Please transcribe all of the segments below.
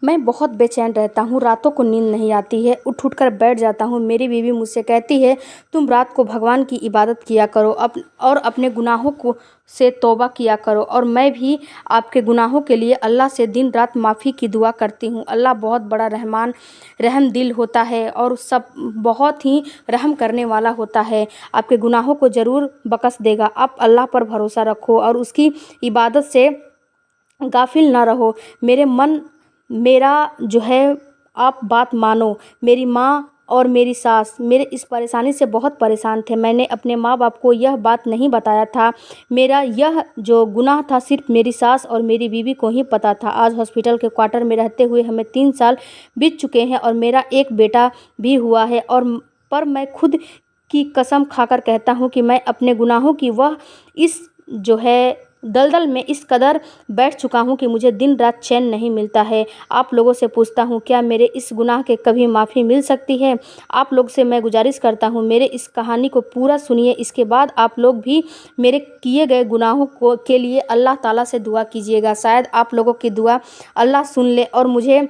मैं बहुत बेचैन रहता हूँ, रातों को नींद नहीं आती है, उठ कर बैठ जाता हूँ। मेरी बीवी मुझसे कहती है, तुम रात को भगवान की इबादत किया करो और अपने गुनाहों को से तौबा किया करो। और मैं भी आपके गुनाहों के लिए अल्लाह से दिन रात माफ़ी की दुआ करती हूँ। अल्लाह बहुत बड़ा रहम दिल होता है और सब बहुत ही रहम करने वाला होता है। आपके गुनाहों को ज़रूर बख्श देगा। आप अल्लाह पर भरोसा रखो और उसकी इबादत से गाफिल ना रहो। मेरा जो है, आप बात मानो। मेरी माँ और मेरी सास मेरे इस परेशानी से बहुत परेशान थे। मैंने अपने माँ बाप को यह बात नहीं बताया था। मेरा यह जो गुनाह था सिर्फ मेरी सास और मेरी बीवी को ही पता था। आज हॉस्पिटल के क्वार्टर में रहते हुए हमें 3 साल बीत चुके हैं और मेरा एक बेटा भी हुआ है। पर मैं खुद की कसम खाकर कहता हूँ कि मैं अपने गुनाहों की वह इस जो है दलदल में इस कदर बैठ चुका हूँ कि मुझे दिन रात चैन नहीं मिलता है। आप लोगों से पूछता हूँ, क्या मेरे इस गुनाह के कभी माफ़ी मिल सकती है? आप लोग से मैं गुजारिश करता हूँ, मेरे इस कहानी को पूरा सुनिए। इसके बाद आप लोग भी मेरे किए गए गुनाहों को के लिए अल्लाह ताला से दुआ कीजिएगा। शायद आप लोगों की दुआ अल्लाह सुन ले और मुझे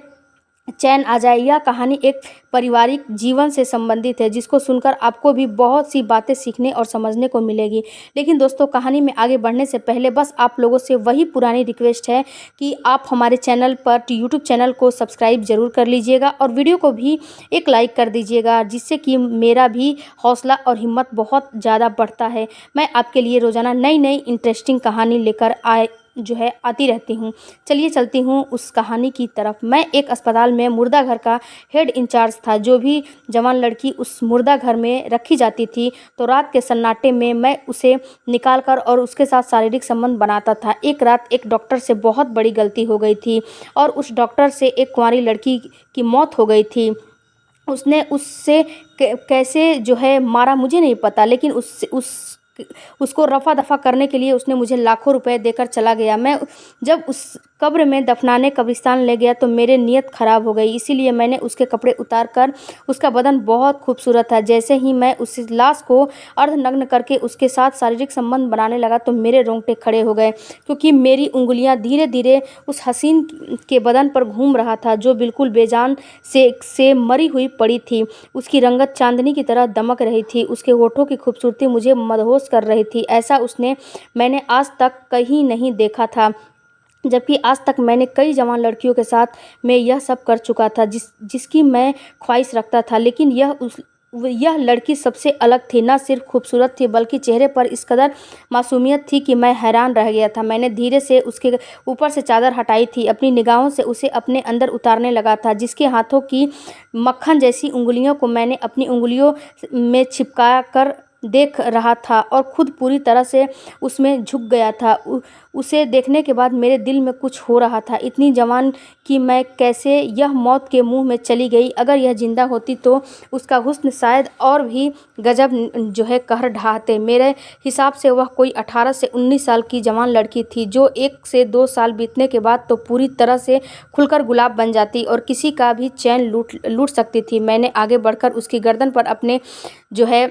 चैन आ जाए। यह कहानी एक पारिवारिक जीवन से संबंधित है, जिसको सुनकर आपको भी बहुत सी बातें सीखने और समझने को मिलेगी। लेकिन दोस्तों, कहानी में आगे बढ़ने से पहले बस आप लोगों से वही पुरानी रिक्वेस्ट है कि आप हमारे चैनल पर यूट्यूब चैनल को सब्सक्राइब ज़रूर कर लीजिएगा और वीडियो को भी एक लाइक कर दीजिएगा, जिससे कि मेरा भी हौसला और हिम्मत बहुत ज़्यादा बढ़ता है। मैं आपके लिए रोज़ाना नई नई इंटरेस्टिंग कहानी लेकर आती रहती हूँ। चलिए चलती हूँ उस कहानी की तरफ। मैं एक अस्पताल में मुर्दा घर का हेड इंचार्ज था। जो भी जवान लड़की उस मुर्दा घर में रखी जाती थी, तो रात के सन्नाटे में मैं उसे निकाल कर और उसके साथ शारीरिक संबंध बनाता था। एक रात एक डॉक्टर से बहुत बड़ी गलती हो गई थी और उस डॉक्टर से एक कुंवारी लड़की की मौत हो गई थी। उसने उससे कैसे जो है मारा मुझे नहीं पता, लेकिन उसको रफा दफा करने के लिए उसने मुझे लाखों रुपए देकर चला गया। मैं जब उस कब्र में दफनाने कब्रिस्तान ले गया तो मेरे नीयत ख़राब हो गई। इसीलिए मैंने उसके कपड़े उतार कर, उसका बदन बहुत खूबसूरत था, जैसे ही मैं उस लाश को अर्धनग्न करके उसके साथ शारीरिक संबंध बनाने लगा तो मेरे रोंगटे खड़े हो गए, क्योंकि मेरी उंगलियां धीरे धीरे उस हसीन के बदन पर घूम रहा था जो बिल्कुल बेजान से मरी हुई पड़ी थी। उसकी रंगत चांदनी की तरह दमक रही थी। उसके होठों की खूबसूरती मुझे मदहोश कर रही थी। ऐसा मैंने आज तक कहीं नहीं देखा था, जबकि आज तक मैंने कई जवान लड़कियों के साथ मैं यह सब कर चुका था जिसकी मैं ख्वाहिश रखता था। लेकिन यह लड़की सबसे अलग थी। न सिर्फ खूबसूरत थी, बल्कि चेहरे पर इस कदर मासूमियत थी कि मैं हैरान रह गया था। मैंने धीरे से उसके ऊपर से चादर हटाई थी, अपनी निगाहों से उसे अपने अंदर उतारने लगा था। जिसके हाथों की मक्खन जैसी उंगलियों को मैंने अपनी उंगलियों में छिपका कर देख रहा था और खुद पूरी तरह से उसमें झुक गया था। उसे देखने के बाद मेरे दिल में कुछ हो रहा था। इतनी जवान कि मैं कैसे यह मौत के मुंह में चली गई। अगर यह जिंदा होती तो उसका हुस्न शायद और भी गजब जो है कहर ढाते। मेरे हिसाब से वह कोई 18 से 19 साल की जवान लड़की थी, जो 1 से 2 साल बीतने के बाद तो पूरी तरह से खुलकर गुलाब बन जाती और किसी का भी चैन लूट सकती थी। मैंने आगे बढ़कर उसकी गर्दन पर अपने जो है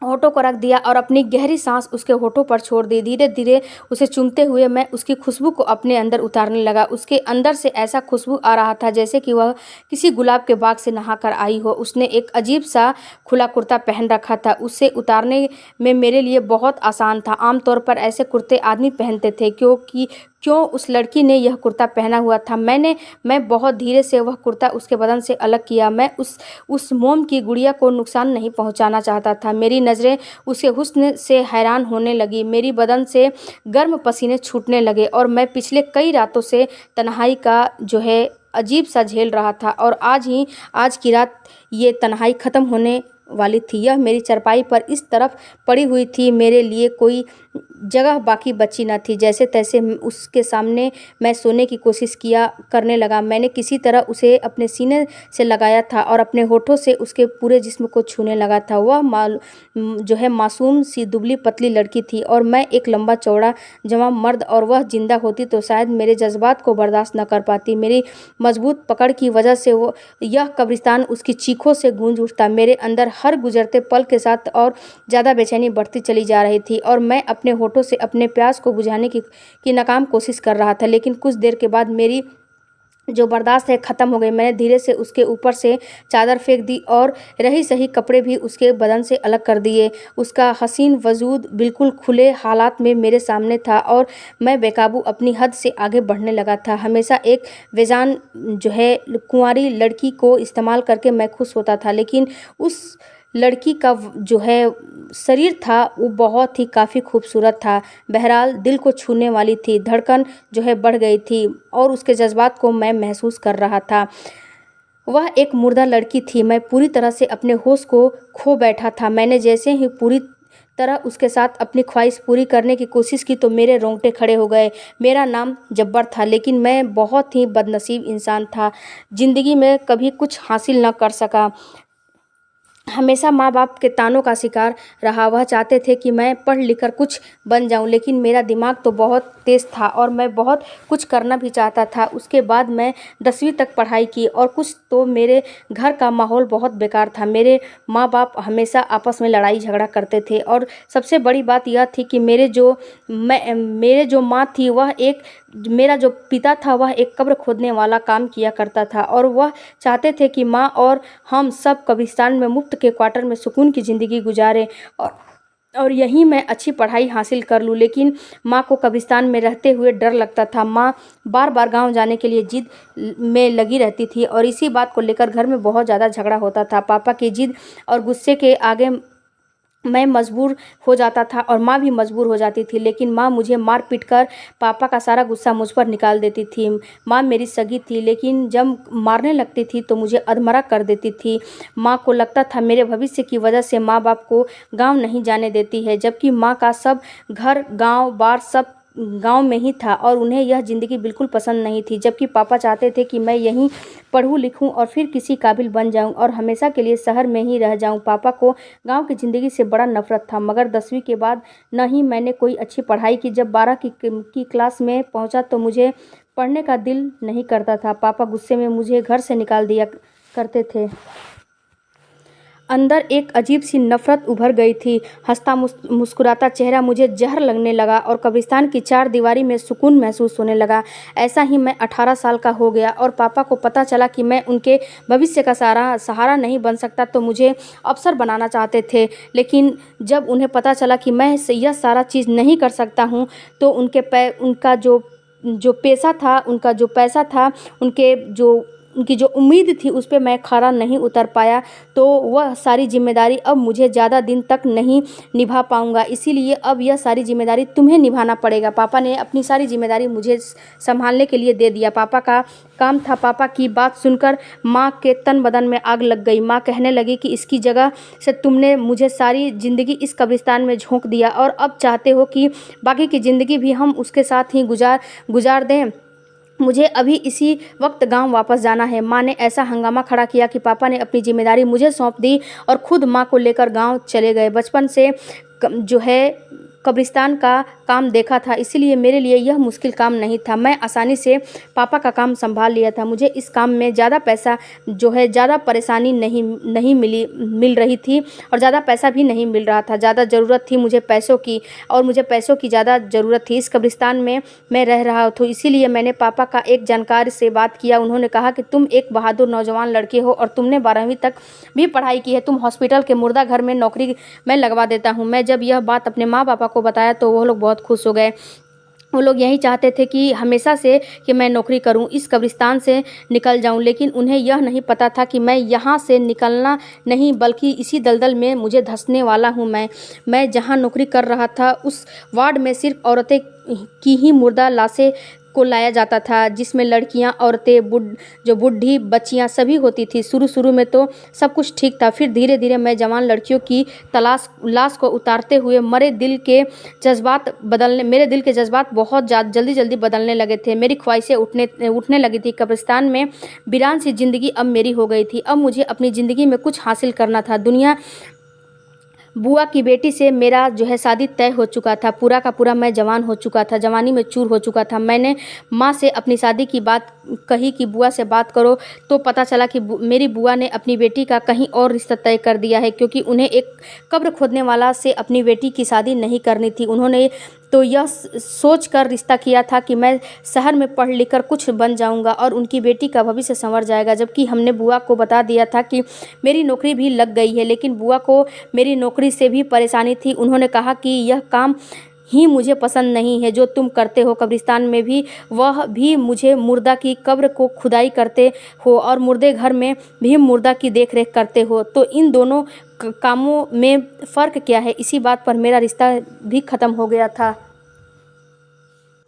होठों को रख दिया और अपनी गहरी सांस उसके होठों पर छोड़ दी। धीरे धीरे उसे चूमते हुए मैं उसकी खुशबू को अपने अंदर उतारने लगा। उसके अंदर से ऐसा खुशबू आ रहा था जैसे कि वह किसी गुलाब के बाग से नहाकर आई हो। उसने एक अजीब सा खुला कुर्ता पहन रखा था। उसे उतारने में मेरे लिए बहुत आसान था। आमतौर पर ऐसे कुर्ते आदमी पहनते थे, क्यों उस लड़की ने यह कुर्ता पहना हुआ था। मैं बहुत धीरे से वह कुर्ता उसके बदन से अलग किया। मैं उस मोम की गुड़िया को नुकसान नहीं पहुंचाना चाहता था। मेरी नज़रें उसके हुस्न से हैरान होने लगी। मेरी बदन से गर्म पसीने छूटने लगे और मैं पिछले कई रातों से तन्हाई का जो है अजीब सा झेल रहा था और आज की रात ये तन्हाई ख़त्म होने वाली थी। यह मेरी चारपाई पर इस तरफ पड़ी हुई थी, मेरे लिए कोई जगह बाकी बची न थी। जैसे तैसे उसके सामने मैं सोने की कोशिश करने लगा। मैंने किसी तरह उसे अपने सीने से लगाया था और अपने होठों से उसके पूरे जिस्म को छूने लगा था। वह जो है मासूम सी दुबली पतली लड़की थी और मैं एक लंबा चौड़ा जवान मर्द, और वह जिंदा होती तो शायद मेरे जज्बात को बर्दाश्त न कर पाती। मेरी मजबूत पकड़ की वजह से यह कब्रिस्तान उसकी चीखों से गूंज उठता। मेरे अंदर हर गुजरते पल के साथ और ज़्यादा बेचैनी बढ़ती चली जा रही थी और मैं अपने होठों से अपने प्यास को बुझाने की नाकाम कोशिश कर रहा था। लेकिन कुछ देर के बाद मेरी जो बर्दाश्त है ख़त्म हो गई। मैंने धीरे से उसके ऊपर से चादर फेंक दी और रही सही कपड़े भी उसके बदन से अलग कर दिए। उसका हसीन वजूद बिल्कुल खुले हालात में मेरे सामने था और मैं बेकाबू अपनी हद से आगे बढ़ने लगा था। हमेशा एक बेजान कुंवारी लड़की को इस्तेमाल करके मैं खुश होता था, लेकिन उस लड़की का शरीर था वो बहुत ही काफ़ी खूबसूरत था। बहरहाल दिल को छूने वाली थी। धड़कन बढ़ गई थी और उसके जज्बात को मैं महसूस कर रहा था। वह एक मुर्दा लड़की थी। मैं पूरी तरह से अपने होश को खो बैठा था। मैंने जैसे ही पूरी तरह उसके साथ अपनी ख्वाहिश पूरी करने की कोशिश की तो मेरे रोंगटे खड़े हो गए। मेरा नाम जब्बर था, लेकिन मैं बहुत ही बदनसीब इंसान था। ज़िंदगी में कभी कुछ हासिल न कर सका। हमेशा माँ बाप के तानों का शिकार रहा। वह चाहते थे कि मैं पढ़ लिख कर कुछ बन जाऊं, लेकिन मेरा दिमाग तो बहुत तेज़ था और मैं बहुत कुछ करना भी चाहता था। उसके बाद मैं 10वीं तक पढ़ाई की और कुछ तो मेरे घर का माहौल बहुत बेकार था। मेरे माँ बाप हमेशा आपस में लड़ाई झगड़ा करते थे और सबसे बड़ी बात यह थी कि मेरे जो माँ थी वह मेरा जो पिता था वह एक कब्र खोदने वाला काम किया करता था और वह चाहते थे कि माँ और हम सब कब्रिस्तान में मुफ्त के क्वार्टर में सुकून की ज़िंदगी गुजारें और यहीं मैं अच्छी पढ़ाई हासिल कर लूँ। लेकिन माँ को कब्रिस्तान में रहते हुए डर लगता था। माँ बार बार गांव जाने के लिए जिद में लगी रहती थी और इसी बात को लेकर घर में बहुत ज़्यादा झगड़ा होता था। पापा की जिद और गुस्से के आगे मैं मजबूर हो जाता था और माँ भी मजबूर हो जाती थी, लेकिन माँ मुझे मार पीट कर पापा का सारा गुस्सा मुझ पर निकाल देती थी। माँ मेरी सगी थी, लेकिन जब मारने लगती थी तो मुझे अधमरा कर देती थी। माँ को लगता था मेरे भविष्य की वजह से माँ बाप को गांव नहीं जाने देती है, जबकि माँ का सब घर गांव बार सब गांव में ही था और उन्हें यह ज़िंदगी बिल्कुल पसंद नहीं थी। जबकि पापा चाहते थे कि मैं यहीं पढ़ूं लिखूं और फिर किसी काबिल बन जाऊं और हमेशा के लिए शहर में ही रह जाऊं। पापा को गांव की ज़िंदगी से बड़ा नफरत था, मगर 10वीं के बाद न ही मैंने कोई अच्छी पढ़ाई की। जब 12 की क्लास में पहुंचा तो मुझे पढ़ने का दिल नहीं करता था। पापा गुस्से में मुझे घर से निकाल दिया करते थे। अंदर एक अजीब सी नफरत उभर गई थी। हंसता मुस्कुराता चेहरा मुझे जहर लगने लगा और कब्रिस्तान की चार दीवारी में सुकून महसूस होने लगा। ऐसा ही मैं 18 साल का हो गया और पापा को पता चला कि मैं उनके भविष्य का सहारा नहीं बन सकता तो मुझे अफसर बनाना चाहते थे। लेकिन जब उन्हें पता चला कि मैं यह सारा चीज़ नहीं कर सकता हूँ तो उनका जो पेशा था, उनका जो पैसा था, उनकी जो उम्मीद थी उस पे मैं खरा नहीं उतर पाया, तो वह सारी जिम्मेदारी अब मुझे ज़्यादा दिन तक नहीं निभा पाऊंगा। इसीलिए अब यह सारी जिम्मेदारी तुम्हें निभाना पड़ेगा। पापा ने अपनी सारी जिम्मेदारी मुझे संभालने के लिए दे दिया। पापा का काम था। पापा की बात सुनकर माँ के तन बदन में आग लग गई। माँ कहने लगी कि इसकी जगह से तुमने मुझे सारी ज़िंदगी इस कब्रिस्तान में झोंक दिया और अब चाहते हो कि बाकी की ज़िंदगी भी हम उसके साथ ही गुजार दें। मुझे अभी इसी वक्त गांव वापस जाना है। माँ ने ऐसा हंगामा खड़ा किया कि पापा ने अपनी जिम्मेदारी मुझे सौंप दी और खुद माँ को लेकर गांव चले गए। बचपन से कब्रिस्तान का काम देखा था, इसीलिए मेरे लिए यह मुश्किल काम नहीं था। मैं आसानी से पापा का काम संभाल लिया था। मुझे इस काम में ज़्यादा ज़्यादा परेशानी नहीं मिल रही थी और ज़्यादा पैसा भी नहीं मिल रहा था। ज़्यादा ज़रूरत थी मुझे पैसों की और मुझे पैसों की ज़्यादा ज़रूरत थी। इस कब्रिस्तान में मैं रह रहा था, इसीलिए मैंने पापा का एक जानकार से बात किया। उन्होंने कहा कि तुम एक बहादुर नौजवान लड़के हो और तुमने 12वीं तक भी पढ़ाई की है, तुम हॉस्पिटल के मुर्दा घर में नौकरी मैं लगवा देता हूँ। मैं जब यह बात अपने माँ पापा को बताया तो वो लोग बहुत खुश हो गए। वो लोग यही चाहते थे कि हमेशा से कि मैं नौकरी करूं, इस कब्रिस्तान से निकल जाऊं, लेकिन उन्हें यह नहीं पता था कि मैं यहाँ से निकलना नहीं बल्कि इसी दलदल में मुझे धंसने वाला हूं। मैं जहाँ नौकरी कर रहा था उस वार्ड में सिर्फ औरतें की ही मुर्दा लाशें को लाया जाता था, जिसमें लड़कियां, औरतें, बूढ़ी बच्चियां सभी होती थी। शुरू में तो सब कुछ ठीक था, फिर धीरे धीरे मैं जवान लड़कियों की लाश को उतारते हुए मेरे दिल के जज्बात बहुत जल्दी बदलने लगे थे। मेरी ख्वाहिशें उठने लगी थी। कब्रिस्तान में वीरान सी जिंदगी अब मेरी हो गई थी। अब मुझे अपनी ज़िंदगी में कुछ हासिल करना था। बुआ की बेटी से मेरा शादी तय हो चुका था। पूरा का पूरा मैं जवान हो चुका था, जवानी में चूर हो चुका था। मैंने माँ से अपनी शादी की बात कही कि बुआ से बात करो, तो पता चला कि मेरी बुआ ने अपनी बेटी का कहीं और रिश्ता तय कर दिया है, क्योंकि उन्हें एक कब्र खोदने वाला से अपनी बेटी की शादी नहीं करनी थी। उन्होंने तो यह सोच कर रिश्ता किया था कि मैं शहर में पढ़ लिख कर कुछ बन जाऊंगा और उनकी बेटी का भविष्य संवर जाएगा। जबकि हमने बुआ को बता दिया था कि मेरी नौकरी भी लग गई है, लेकिन बुआ को मेरी नौकरी से भी परेशानी थी। उन्होंने कहा कि यह काम ही मुझे पसंद नहीं है जो तुम करते हो कब्रिस्तान में भी, वह भी मुझे मुर्दा की कब्र को खुदाई करते हो और मुर्दे घर में भी मुर्दा की देखरेख करते हो, तो इन दोनों कामों में फ़र्क क्या है। इसी बात पर मेरा रिश्ता भी ख़त्म हो गया था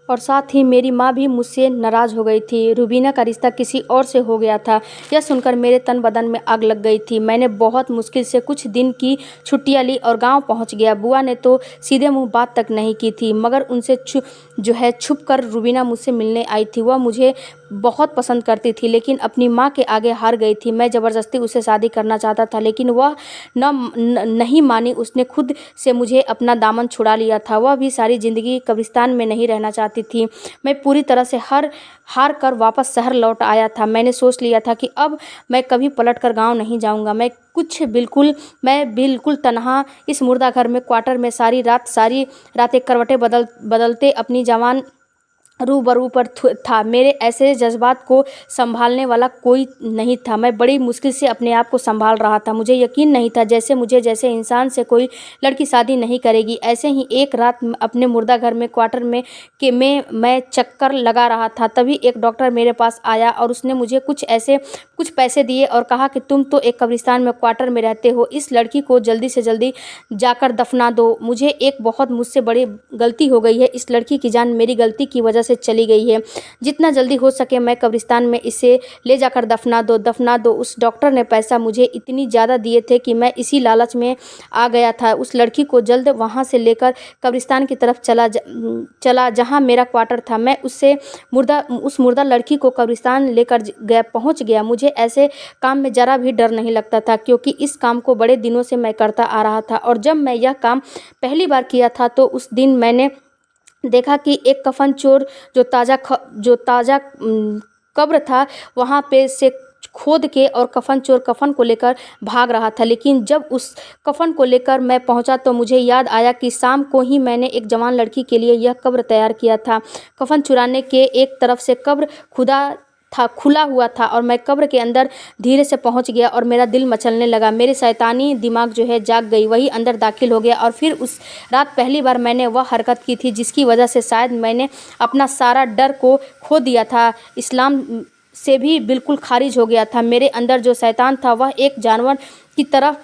और साथ ही मेरी माँ भी मुझसे नाराज़ हो गई थी। रूबीना का रिश्ता किसी और से हो गया था। यह सुनकर मेरे तन बदन में आग लग गई थी। मैंने बहुत मुश्किल से कुछ दिन की छुट्टियाँ ली और गांव पहुंच गया। बुआ ने तो सीधे मुंह बात तक नहीं की थी, मगर उनसे छुप कर रूबीना मुझसे मिलने आई थी। वह मुझे बहुत पसंद करती थी, लेकिन अपनी माँ के आगे हार गई थी। मैं ज़बरदस्ती उसे शादी करना चाहता था, लेकिन वह नहीं मानी। उसने खुद से मुझे अपना दामन छुड़ा लिया था। वह भी सारी ज़िंदगी कब्रिस्तान में नहीं रहना चाहती थी। मैं पूरी तरह से हार कर वापस शहर लौट आया था। मैंने सोच लिया था कि अब मैं कभी पलट कर गाँव नहीं जाऊँगा। मैं बिल्कुल तनहा इस मुर्दा घर में क्वार्टर में सारी रातें करवटें बदलते अपनी जवान रूबरू पर था। मेरे ऐसे जज्बात को संभालने वाला कोई नहीं था। मैं बड़ी मुश्किल से अपने आप को संभाल रहा था। मुझे यकीन नहीं था जैसे इंसान से कोई लड़की शादी नहीं करेगी। ऐसे ही एक रात अपने मुर्दा घर में क्वार्टर में मैं चक्कर लगा रहा था, तभी एक डॉक्टर मेरे पास आया और उसने मुझे कुछ पैसे दिए और कहा कि तुम तो एक कब्रिस्तान में क्वार्टर में रहते हो, इस लड़की को जल्दी से जल्दी जाकर दफना दो। मुझसे बड़ी गलती हो गई है। इस लड़की की जान मेरी गलती की वजह से चली गई है। जितना जल्दी हो सके मैं कब्रिस्तान में इसे ले जाकर दफना दो। उस डॉक्टर ने पैसा मुझे इतनी ज़्यादा दिए थे कि मैं इसी लालच में आ गया था। उस लड़की को जल्द वहाँ से लेकर कब्रिस्तान की तरफ चला जहाँ मेरा क्वार्टर था। मैं उस मुर्दा लड़की को कब्रिस्तान लेकर पहुँच गया। मुझे ऐसे काम में ज़रा भी डर नहीं लगता था, क्योंकि इस काम को बड़े दिनों से मैं करता आ रहा था। और जब मैं यह काम पहली बार किया था तो उस दिन मैंने देखा कि एक कफन चोर जो ताज़ा कब्र था वहाँ पे से खोद के और कफन चोर कफन को लेकर भाग रहा था। लेकिन जब उस कफन को लेकर मैं पहुंचा तो मुझे याद आया कि शाम को ही मैंने एक जवान लड़की के लिए यह कब्र तैयार किया था। कफन चुराने के एक तरफ से कब्र खुला हुआ था और मैं कब्र के अंदर धीरे से पहुंच गया और मेरा दिल मचलने लगा। मेरी शैतानी दिमाग जाग गई, वही अंदर दाखिल हो गया। और फिर उस रात पहली बार मैंने वह हरकत की थी जिसकी वजह से शायद मैंने अपना सारा डर को खो दिया था। इस्लाम से भी बिल्कुल खारिज हो गया था। मेरे अंदर जो शैतान था वह एक जानवर की तरह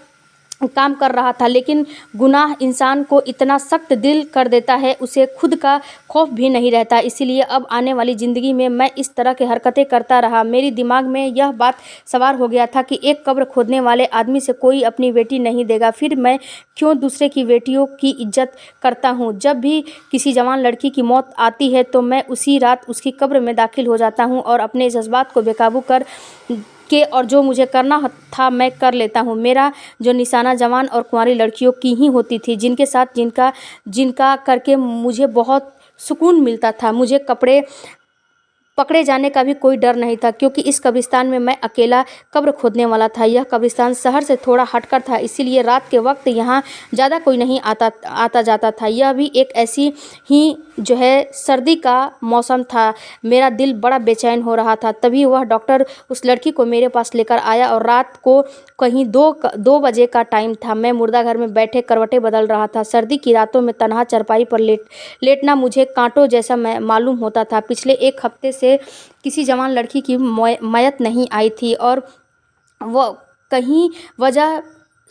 काम कर रहा था। लेकिन गुनाह इंसान को इतना सख्त दिल कर देता है, उसे खुद का खौफ भी नहीं रहता। इसीलिए अब आने वाली ज़िंदगी में मैं इस तरह की हरकतें करता रहा। मेरे दिमाग में यह बात सवार हो गया था कि एक कब्र खोदने वाले आदमी से कोई अपनी बेटी नहीं देगा, फिर मैं क्यों दूसरे की बेटियों की इज्जत करता हूँ। जब भी किसी जवान लड़की की मौत आती है तो मैं उसी रात उसकी कब्र में दाखिल हो जाता हूँ और अपने जज्बात को बेकाबू और जो मुझे करना था मैं कर लेता हूँ। मेरा जो निशाना जवान और कुंवारी लड़कियों की ही होती थी, जिनके साथ जिनका करके मुझे बहुत सुकून मिलता था। मुझे पकड़े जाने का भी कोई डर नहीं था, क्योंकि इस कब्रिस्तान में मैं अकेला कब्र खोदने वाला था। यह कब्रिस्तान शहर से थोड़ा हटकर था, इसीलिए रात के वक्त यहाँ ज़्यादा कोई नहीं आता जाता था। यह भी एक ऐसी ही सर्दी का मौसम था। मेरा दिल बड़ा बेचैन हो रहा था। तभी वह डॉक्टर उस लड़की को मेरे पास लेकर आया और रात को कहीं 2 बजे का टाइम था। मैं मुर्दा घर में बैठे करवटें बदल रहा था। सर्दी की रातों में तन्हा चारपाई पर लेटना मुझे कांटों जैसा मालूम होता था। पिछले 1 हफ्ते से किसी जवान लड़की की मयत नहीं आई थी और वो कहीं वजह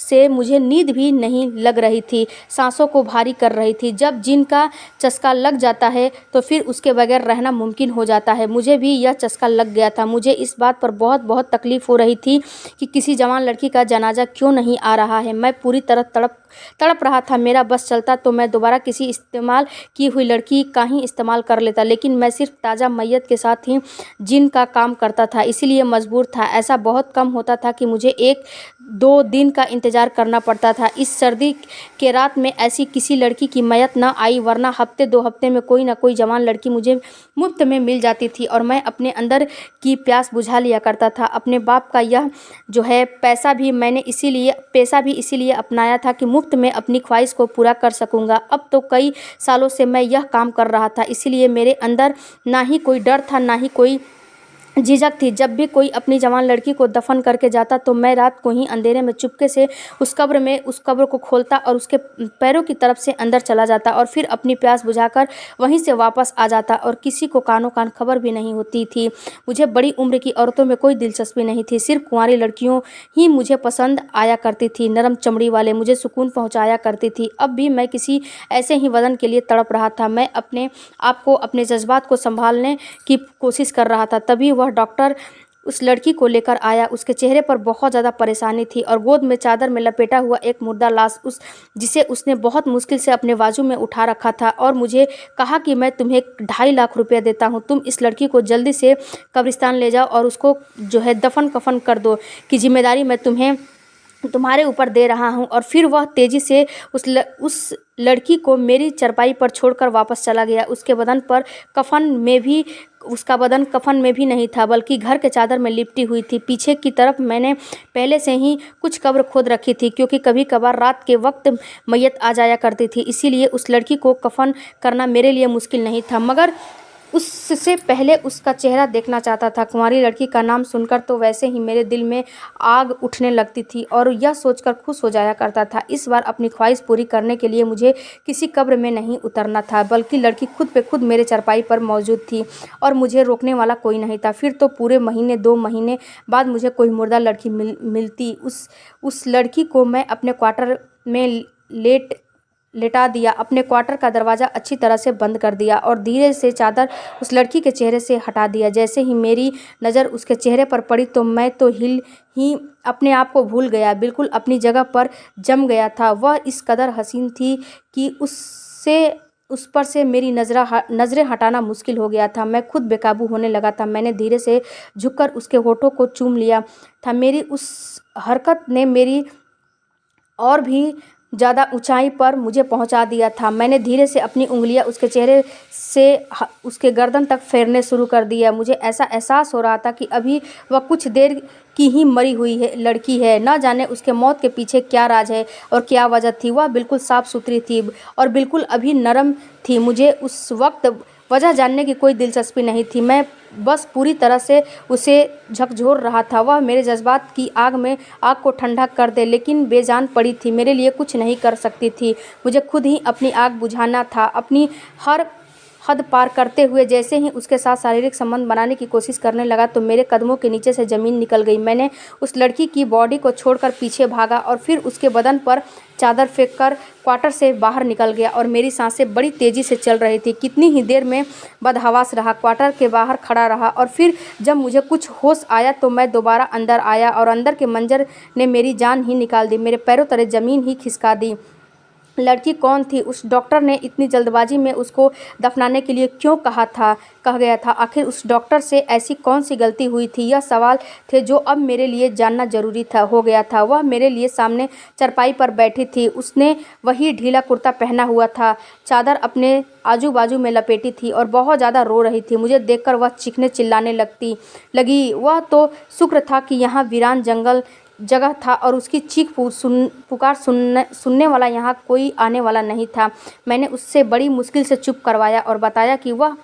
से मुझे नींद भी नहीं लग रही थी, सांसों को भारी कर रही थी। जब जिनका चस्का लग जाता है तो फिर उसके बगैर रहना मुमकिन हो जाता है। मुझे भी यह चस्का लग गया था। मुझे इस बात पर बहुत तकलीफ़ हो रही थी कि किसी जवान लड़की का जनाजा क्यों नहीं आ रहा है। मैं पूरी तरह तड़प रहा था। मेरा बस चलता तो मैं दोबारा किसी इस्तेमाल की हुई लड़की का ही इस्तेमाल कर लेता, लेकिन मैं सिर्फ ताज़ा मैयत के साथ ही जिन का काम करता था, इसीलिए मजबूर था। ऐसा बहुत कम होता था कि मुझे एक 2 दिन का इंतज़ार करना पड़ता था। इस सर्दी के रात में ऐसी किसी लड़की की मैयत न आई, वरना हफ्ते 2 हफ्ते में कोई न कोई जवान लड़की मुझे मुफ्त में मिल जाती थी और मैं अपने अंदर की प्यास बुझा लिया करता था। अपने बाप का यह जो है पैसा भी इसीलिए अपनाया था कि मुफ्त में अपनी ख्वाहिश को पूरा कर सकूँगा। अब तो कई सालों से मैं यह काम कर रहा था, इसीलिए मेरे अंदर ना ही कोई डर था, ना ही कोई झिझक थी। जब भी कोई अपनी जवान लड़की को दफन करके जाता तो मैं रात को ही अंधेरे में चुपके से उस कब्र को खोलता और उसके पैरों की तरफ से अंदर चला जाता और फिर अपनी प्यास बुझाकर वहीं से वापस आ जाता और किसी को कानो कान खबर भी नहीं होती थी। मुझे बड़ी उम्र की औरतों में कोई दिलचस्पी नहीं थी, सिर्फ कुंवारी लड़कियों ही मुझे पसंद आया करती थी। नरम चमड़ी वाले मुझे सुकून पहुँचाया करती थी। अब भी मैं किसी ऐसे ही वतन के लिए तड़प रहा था। मैं अपने आप को, अपने जज्बात को संभालने की कोशिश कर रहा था। तभी वह डॉक्टर उस लड़की को लेकर आया। उसके चेहरे पर बहुत ज़्यादा परेशानी थी और गोद में चादर में लपेटा हुआ एक मुर्दा लाश जिसे उसने बहुत मुश्किल से अपने बाजू में उठा रखा था और मुझे कहा कि मैं तुम्हें 2.5 लाख रुपया देता हूँ, तुम इस लड़की को जल्दी से कब्रिस्तान ले जाओ और उसको जो है दफन कफन कर दो कि जिम्मेदारी मैं तुम्हारे ऊपर दे रहा हूँ। और फिर वह तेज़ी से उस लड़की को मेरी चरपाई पर छोड़कर वापस चला गया। उसका बदन कफन में भी नहीं था, बल्कि घर के चादर में लिपटी हुई थी। पीछे की तरफ मैंने पहले से ही कुछ कब्र खोद रखी थी, क्योंकि कभी कभार रात के वक्त मैयत आ जाया करती थी। इसीलिए उस लड़की को कफन करना मेरे लिए मुश्किल नहीं था, मगर उससे पहले उसका चेहरा देखना चाहता था। कुंवारी लड़की का नाम सुनकर तो वैसे ही मेरे दिल में आग उठने लगती थी और यह सोचकर खुश हो जाया करता था, इस बार अपनी ख्वाहिश पूरी करने के लिए मुझे किसी कब्र में नहीं उतरना था, बल्कि लड़की खुद पे खुद मेरे चारपाई पर मौजूद थी और मुझे रोकने वाला कोई नहीं था। फिर तो पूरे 2 महीने बाद मुझे कोई मुर्दा लड़की मिलती। उस लड़की को मैं अपने क्वार्टर में लेटा दिया, अपने क्वार्टर का दरवाज़ा अच्छी तरह से बंद कर दिया और धीरे से चादर उस लड़की के चेहरे से हटा दिया। जैसे ही मेरी नज़र उसके चेहरे पर पड़ी तो मैं तो हिल ही अपने आप को भूल गया, बिल्कुल अपनी जगह पर जम गया था। वह इस कदर हसीन थी कि उस पर से मेरी नज़रें हटाना मुश्किल हो गया था। मैं खुद बेकाबू होने लगा था। मैंने धीरे से झुककर उसके होठों को चूम लिया था। मेरी उस हरकत ने मेरी और भी ज़्यादा ऊंचाई पर मुझे पहुंचा दिया था। मैंने धीरे से अपनी उंगलियां उसके चेहरे से उसके गर्दन तक फेरने शुरू कर दिया। मुझे ऐसा एहसास हो रहा था कि अभी वह कुछ देर की ही मरी हुई लड़की है। न जाने उसके मौत के पीछे क्या राज है और क्या वजह थी। वह बिल्कुल साफ़ सुथरी थी और बिल्कुल अभी नरम थी। मुझे उस वक्त वजह जानने की कोई दिलचस्पी नहीं थी। मैं बस पूरी तरह से उसे झकझोर रहा था। वह मेरे जज्बात की आग को ठंडा कर दे, लेकिन बेजान पड़ी थी, मेरे लिए कुछ नहीं कर सकती थी। मुझे खुद ही अपनी आग बुझाना था। अपनी हर हद पार करते हुए जैसे ही उसके साथ शारीरिक संबंध बनाने की कोशिश करने लगा तो मेरे कदमों के नीचे से ज़मीन निकल गई। मैंने उस लड़की की बॉडी को छोड़कर पीछे भागा और फिर उसके बदन पर चादर फेंककर क्वार्टर से बाहर निकल गया और मेरी सांसें बड़ी तेज़ी से चल रही थी। कितनी ही देर में बदहवास रहा, क्वार्टर के बाहर खड़ा रहा और फिर जब मुझे कुछ होश आया तो मैं दोबारा अंदर आया और अंदर के मंजर ने मेरी जान ही निकाल दी, मेरे पैरों तले ज़मीन ही खिसका दी। लड़की कौन थी? उस डॉक्टर ने इतनी जल्दबाजी में उसको दफनाने के लिए क्यों कह गया था? आखिर उस डॉक्टर से ऐसी कौन सी गलती हुई थी? यह सवाल थे जो अब मेरे लिए जानना ज़रूरी हो गया था। वह मेरे लिए सामने चरपाई पर बैठी थी। उसने वही ढीला कुर्ता पहना हुआ था, चादर अपने आजू बाजू में लपेटी थी और बहुत ज़्यादा रो रही थी। मुझे देखकर वह चीखने चिल्लाने लगी। वह तो शुक्र था कि यहाँ वीरान जगह था और उसकी चीख पुकार सुनने वाला यहाँ कोई आने वाला नहीं था। मैंने उससे बड़ी मुश्किल से चुप करवाया और बताया कि वह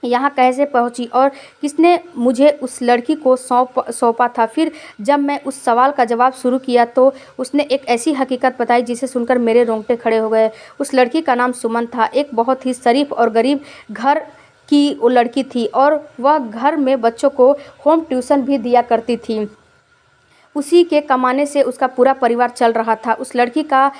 यहाँ कैसे पहुँची और किसने मुझे उस लड़की को सौंपा था। फिर जब मैं उस सवाल का जवाब शुरू किया तो उसने एक ऐसी हकीकत बताई जिसे सुनकर मेरे रोंगटे खड़े हो गए। उस लड़की का नाम सुमन था। एक बहुत ही शरीफ और गरीब घर की वो लड़की थी और वह घर में बच्चों को होम ट्यूशन भी दिया करती थी। उसी के कमाने से उसका पूरा परिवार चल रहा था। उस लड़की का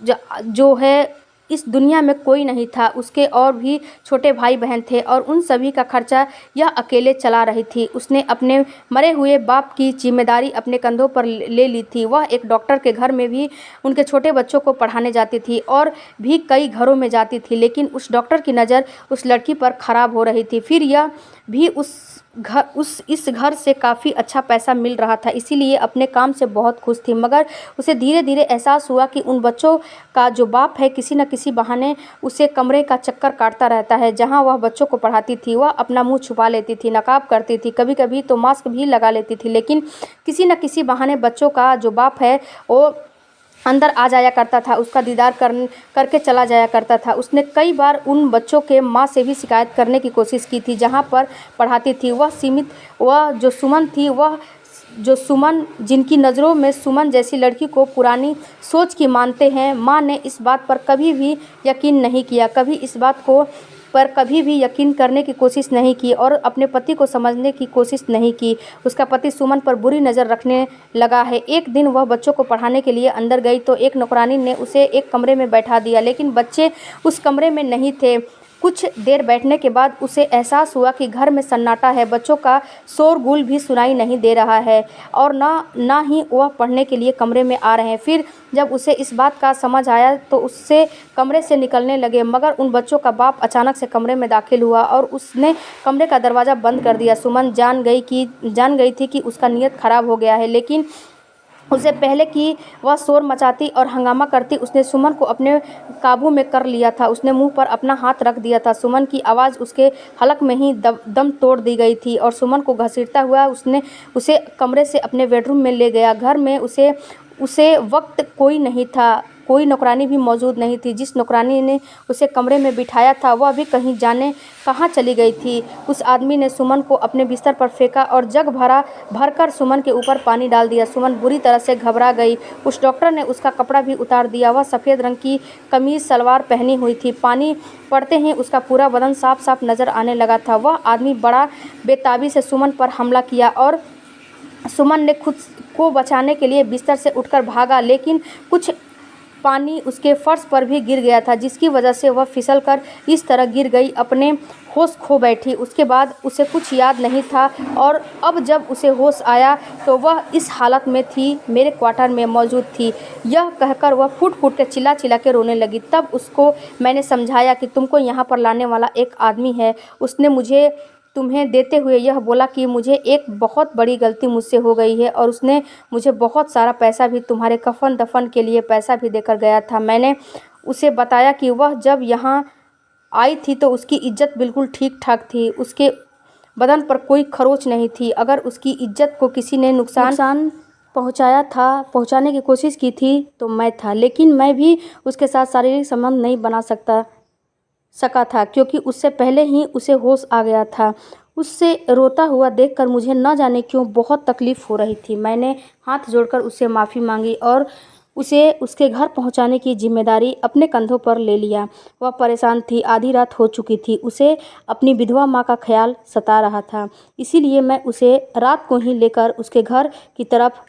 जो है इस दुनिया में कोई नहीं था। उसके और भी छोटे भाई बहन थे और उन सभी का खर्चा यह अकेले चला रही थी। उसने अपने मरे हुए बाप की जिम्मेदारी अपने कंधों पर ले ली थी। वह एक डॉक्टर के घर में भी उनके छोटे बच्चों को पढ़ाने जाती थी और भी कई घरों में जाती थी, लेकिन उस डॉक्टर की नज़र उस लड़की पर ख़राब हो रही थी। फिर यह भी इस घर से काफ़ी अच्छा पैसा मिल रहा था, इसीलिए अपने काम से बहुत खुश थी। मगर उसे धीरे धीरे एहसास हुआ कि उन बच्चों का जो बाप है किसी न किसी बहाने उसे कमरे का चक्कर काटता रहता है जहां वह बच्चों को पढ़ाती थी। वह अपना मुंह छुपा लेती थी, नकाब करती थी, कभी कभी तो मास्क भी लगा लेती थी, लेकिन किसी न किसी बहाने बच्चों का जो बाप है वो अंदर आ जाया करता था, उसका दीदार करके चला जाया करता था। उसने कई बार उन बच्चों के माँ से भी शिकायत करने की कोशिश की थी जहाँ पर पढ़ाती थी। वह जो सुमन जिनकी नज़रों में सुमन जैसी लड़की को पुरानी सोच की मानते हैं, माँ ने इस बात पर कभी भी यकीन नहीं किया, कभी भी यकीन करने की कोशिश नहीं की और अपने पति को समझने की कोशिश नहीं की। उसका पति सुमन पर बुरी नज़र रखने लगा है। एक दिन वह बच्चों को पढ़ाने के लिए अंदर गई तो एक नौकरानी ने उसे एक कमरे में बैठा दिया, लेकिन बच्चे उस कमरे में नहीं थे। कुछ देर बैठने के बाद उसे एहसास हुआ कि घर में सन्नाटा है, बच्चों का शोरगुल भी सुनाई नहीं दे रहा है और ना ही वह पढ़ने के लिए कमरे में आ रहे हैं। फिर जब उसे इस बात का समझ आया तो उससे कमरे से निकलने लगे, मगर उन बच्चों का बाप अचानक से कमरे में दाखिल हुआ और उसने कमरे का दरवाज़ा बंद कर दिया। सुमन जान गई थी कि उसका नीयत खराब हो गया है, लेकिन उससे पहले कि वह शोर मचाती और हंगामा करती उसने सुमन को अपने काबू में कर लिया था। उसने मुंह पर अपना हाथ रख दिया था। सुमन की आवाज़ उसके हलक में ही दम तोड़ दी गई थी और सुमन को घसीटता हुआ उसने उसे कमरे से अपने बेडरूम में ले गया। घर में उसे वक्त कोई नहीं था, कोई नौकरानी भी मौजूद नहीं थी। जिस नौकरानी ने उसे कमरे में बिठाया था वह भी कहीं जाने कहाँ चली गई थी। उस आदमी ने सुमन को अपने बिस्तर पर फेंका और जग भरकर सुमन के ऊपर पानी डाल दिया। सुमन बुरी तरह से घबरा गई। उस डॉक्टर ने उसका कपड़ा भी उतार दिया। वह सफ़ेद रंग की कमीज सलवार पहनी हुई थी। पानी पड़ते ही उसका पूरा बदन साफ साफ नज़र आने लगा था। वह आदमी बड़ा बेताबी से सुमन पर हमला किया और सुमन ने खुद को बचाने के लिए बिस्तर से उठकर भागा, लेकिन कुछ पानी उसके फर्श पर भी गिर गया था, जिसकी वजह से वह फिसलकर इस तरह गिर गई, अपने होश खो बैठी। उसके बाद उसे कुछ याद नहीं था और अब जब उसे होश आया तो वह इस हालत में थी, मेरे क्वार्टर में मौजूद थी। यह कहकर वह फूट फूट के चिल्ला के रोने लगी। तब उसको मैंने समझाया कि तुमको यहाँ पर लाने वाला एक आदमी है। उसने मुझे तुम्हें देते हुए यह बोला कि मुझे एक बहुत बड़ी गलती मुझसे हो गई है और उसने मुझे बहुत सारा पैसा भी, तुम्हारे कफन दफन के लिए पैसा भी देकर गया था। मैंने उसे बताया कि वह जब यहाँ आई थी तो उसकी इज्जत बिल्कुल ठीक ठाक थी, उसके बदन पर कोई खरोच नहीं थी। अगर उसकी इज्जत को किसी ने नुकसान पहुंचाने की कोशिश की थी तो मैं था, लेकिन मैं भी उसके साथ शारीरिक संबंध नहीं बना सका था क्योंकि उससे पहले ही उसे होश आ गया था। उससे रोता हुआ देखकर मुझे न जाने क्यों बहुत तकलीफ़ हो रही थी। मैंने हाथ जोड़कर उससे माफ़ी मांगी और उसे उसके घर पहुंचाने की जिम्मेदारी अपने कंधों पर ले लिया। वह परेशान थी, आधी रात हो चुकी थी, उसे अपनी विधवा माँ का ख्याल सता रहा था। इसीलिए मैं उसे रात को ही लेकर उसके घर की तरफ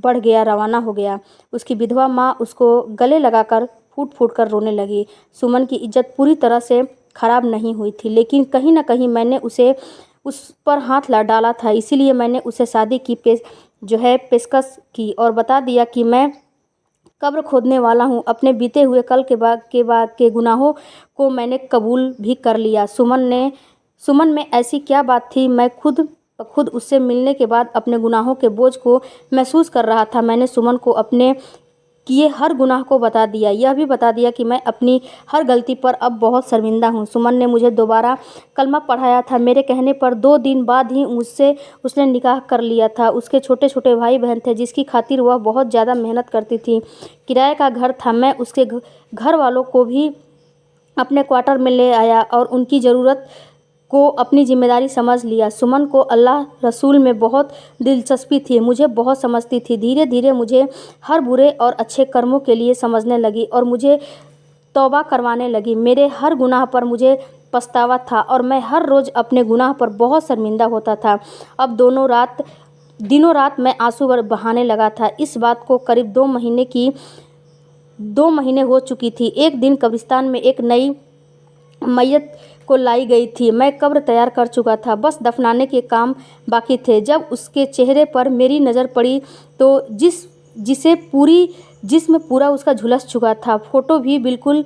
रवाना हो गया। उसकी विधवा माँ उसको गले लगाकर फूट फूट कर रोने लगी। सुमन की इज्जत पूरी तरह से खराब नहीं हुई थी, लेकिन कहीं न कहीं मैंने उस पर हाथ ला डाला था। इसीलिए मैंने उसे शादी की पेशकश की और बता दिया कि मैं कब्र खोदने वाला हूँ। अपने बीते हुए कल के गुनाहों को मैंने कबूल भी कर लिया। सुमन में ऐसी क्या बात थी? मैं खुद उससे मिलने के बाद अपने गुनाहों के बोझ को महसूस कर रहा था। मैंने सुमन को अपने किए हर गुनाह को बता दिया, यह भी बता दिया कि मैं अपनी हर गलती पर अब बहुत शर्मिंदा हूँ। सुमन ने मुझे दोबारा कलमा पढ़ाया था। मेरे कहने पर 2 दिन बाद ही मुझसे उसने निकाह कर लिया था। उसके छोटे छोटे भाई बहन थे जिसकी खातिर वह बहुत ज़्यादा मेहनत करती थी। किराए का घर था। मैं उसके घर वालों को भी अपने क्वार्टर में ले आया और उनकी ज़रूरत को अपनी जिम्मेदारी समझ लिया। सुमन को अल्लाह रसूल में बहुत दिलचस्पी थी, मुझे बहुत समझती थी। धीरे धीरे मुझे हर बुरे और अच्छे कर्मों के लिए समझने लगी और मुझे तौबा करवाने लगी। मेरे हर गुनाह पर मुझे पछतावा था और मैं हर रोज़ अपने गुनाह पर बहुत शर्मिंदा होता था। अब दिनों रात मैं आंसू बहाने लगा था। इस बात को करीब 2 महीने हो चुकी थी। एक दिन कब्रिस्तान में एक नई मैयत को लाई गई थी। मैं कब्र तैयार कर चुका था, बस दफनाने के काम बाकी थे। जब उसके चेहरे पर मेरी नज़र पड़ी तो जिसम पूरा उसका झुलस चुका था। फोटो भी बिल्कुल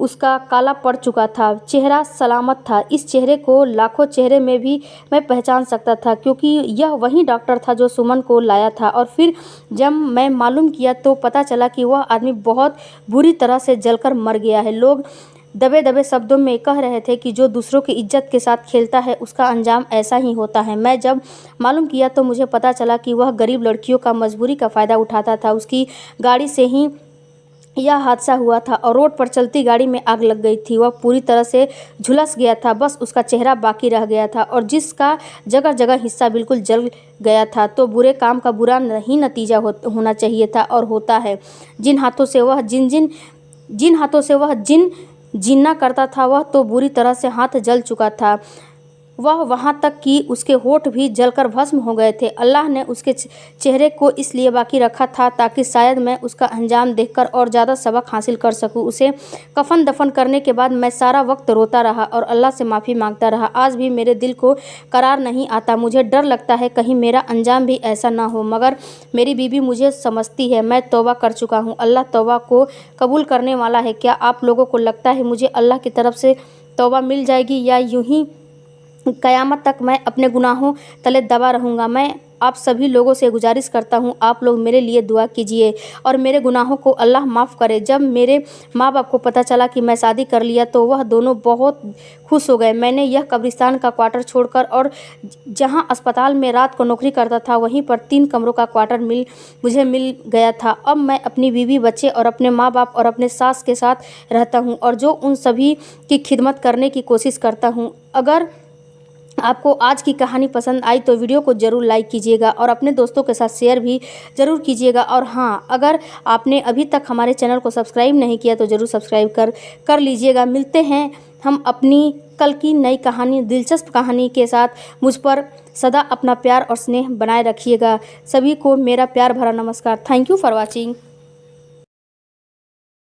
उसका काला पड़ चुका था, चेहरा सलामत था। इस चेहरे को लाखों चेहरे में भी मैं पहचान सकता था, क्योंकि यह वही डॉक्टर था जो सुमन को लाया था। और फिर जब मैं मालूम किया तो पता चला कि वह आदमी बहुत बुरी तरह से जलकर मर गया है। लोग दबे दबे शब्दों में कह रहे थे कि जो दूसरों की इज्जत के साथ खेलता है उसका अंजाम ऐसा ही होता है। मैं जब मालूम किया तो मुझे पता चला कि वह गरीब लड़कियों का मजबूरी का फ़ायदा उठाता था। उसकी गाड़ी से ही यह हादसा हुआ था और रोड पर चलती गाड़ी में आग लग गई थी। वह पूरी तरह से झुलस गया था, बस उसका चेहरा बाकी रह गया था और जिसका जगह जगह हिस्सा बिल्कुल जल गया था। तो बुरे काम का बुरा ही नतीजा होना चाहिए था और होता है। जिन हाथों से वह जिन जीना करता था वह तो बुरी तरह से हाथ जल चुका था। वह वहाँ तक कि उसके होठ भी जलकर भस्म हो गए थे। अल्लाह ने उसके चेहरे को इसलिए बाकी रखा था ताकि शायद मैं उसका अंजाम देखकर और ज़्यादा सबक हासिल कर सकूं। उसे कफन दफन करने के बाद मैं सारा वक्त रोता रहा और अल्लाह से माफ़ी मांगता रहा। आज भी मेरे दिल को करार नहीं आता। मुझे डर लगता है कहीं मेरा अंजाम भी ऐसा ना हो, मगर मेरी बीवी मुझे समझती है। मैं तौबा कर चुका हूँ। अल्लाह तौबा को कबूल करने वाला है। क्या आप लोगों को लगता है मुझे अल्लाह की तरफ से तौबा मिल जाएगी या यूं ही क़यामत तक मैं अपने गुनाहों तले दबा रहूँगा? मैं आप सभी लोगों से गुजारिश करता हूँ, आप लोग मेरे लिए दुआ कीजिए और मेरे गुनाहों को अल्लाह माफ़ करे। जब मेरे माँ बाप को पता चला कि मैं शादी कर लिया तो वह दोनों बहुत खुश हो गए। मैंने यह कब्रिस्तान का क्वार्टर छोड़कर और जहाँ अस्पताल में रात को नौकरी करता था वहीं पर 3 कमरों का क्वार्टर मुझे मिल गया था। अब मैं अपनी बीवी, बच्चे और अपने माँ बाप और अपने सास के साथ रहता हूँ और जो उन सभी की खिदमत करने की कोशिश करता हूँ। अगर आपको आज की कहानी पसंद आई तो वीडियो को ज़रूर लाइक कीजिएगा और अपने दोस्तों के साथ शेयर भी ज़रूर कीजिएगा। और हाँ, अगर आपने अभी तक हमारे चैनल को सब्सक्राइब नहीं किया तो ज़रूर सब्सक्राइब कर लीजिएगा। मिलते हैं हम अपनी कल की नई कहानी, दिलचस्प कहानी के साथ। मुझ पर सदा अपना प्यार और स्नेह बनाए रखिएगा। सभी को मेरा प्यार भरा नमस्कार। Thank you for watching.